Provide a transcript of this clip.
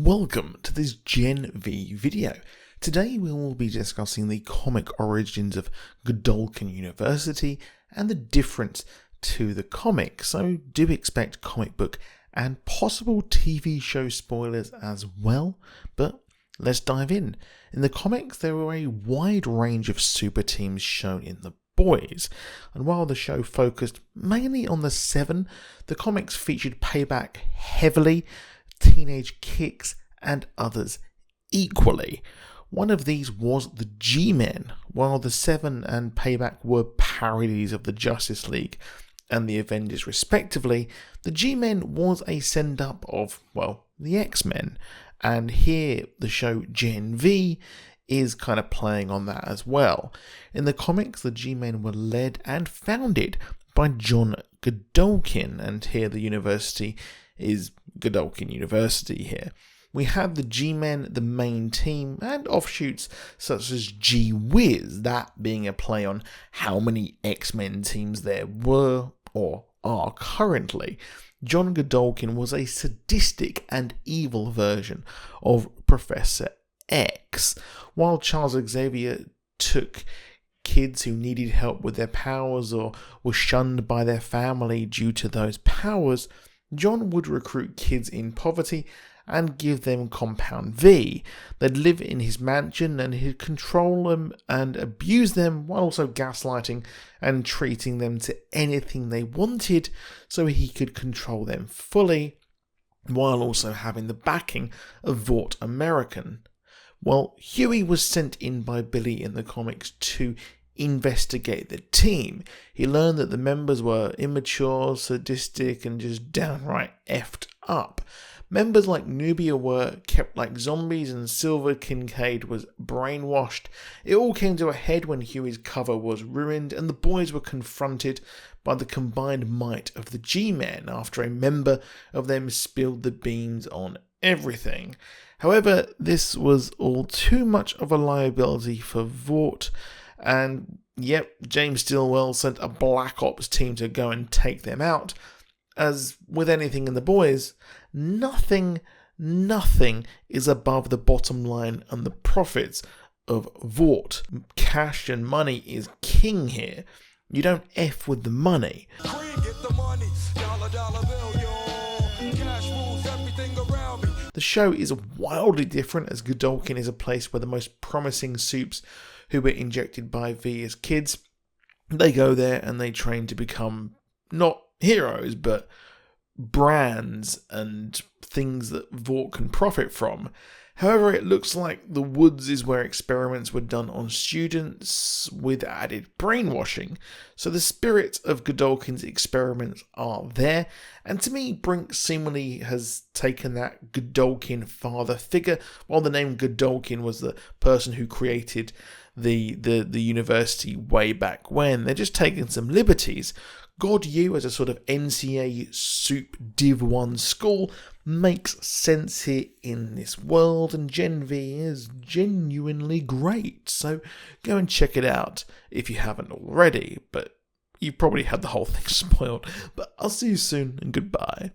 Welcome to this Gen V video. Today we will be discussing the comic origins of Godolkin University and the difference to the comic, so do expect comic book and possible TV show spoilers as well, but let's dive in. In the comics there were a wide range of super teams shown in the boys, and while the show focused mainly on the Seven, the comics featured Payback heavily, Teenage Kicks, and others equally. One of these was the G-Men. While the Seven and Payback were parodies of the Justice League and the Avengers respectively, the G-Men was a send-up of, well, the X-Men. And here the show Gen V is kind of playing on that as well. In the comics, the G-Men were led and founded by John Godolkin, and here the university is Godolkin University here. We have the G-Men, the main team, and offshoots such as G-Wiz, that being a play on how many X-Men teams there were or are currently. John Godolkin was a sadistic and evil version of Professor X, while Charles Xavier took kids who needed help with their powers or were shunned by their family due to those powers. John would recruit kids in poverty and give them Compound V. They'd live in his mansion and he'd control them and abuse them while also gaslighting and treating them to anything they wanted so he could control them fully, while also having the backing of Vought American. Well, Huey was sent in by Billy in the comics to investigate the team. He learned that the members were immature, sadistic, and just downright effed up. Members like Nubia were kept like zombies, and Silver Kincaid was brainwashed. It all came to a head when Huey's cover was ruined, and the boys were confronted by the combined might of the G-Men after a member of them spilled the beans on everything. However, this was all too much of a liability for Vought, and yep, James Stillwell sent a Black Ops team to go and take them out. As with anything in the boys, nothing is above the bottom line and the profits of Vought. Cash and money is king here. You don't F with the money. The show is wildly different, as Godolkin is a place where the most promising supes who were injected by V as kids, they go there and they train to become not heroes, but brands and things that Vought can profit from. However, it looks like the woods is where experiments were done on students with added brainwashing. So the spirit of Godolkin's experiments are there, and to me, Brink seemingly has taken that Godolkin father figure, while the name Godolkin was the person who created the university way back when. They're just taking some liberties. God U as a sort of NCA Soup Div 1 school makes sense here in this world, and Gen V is genuinely great, so go and check it out if you haven't already, but you probably had the whole thing spoiled. But I'll see you soon, and goodbye.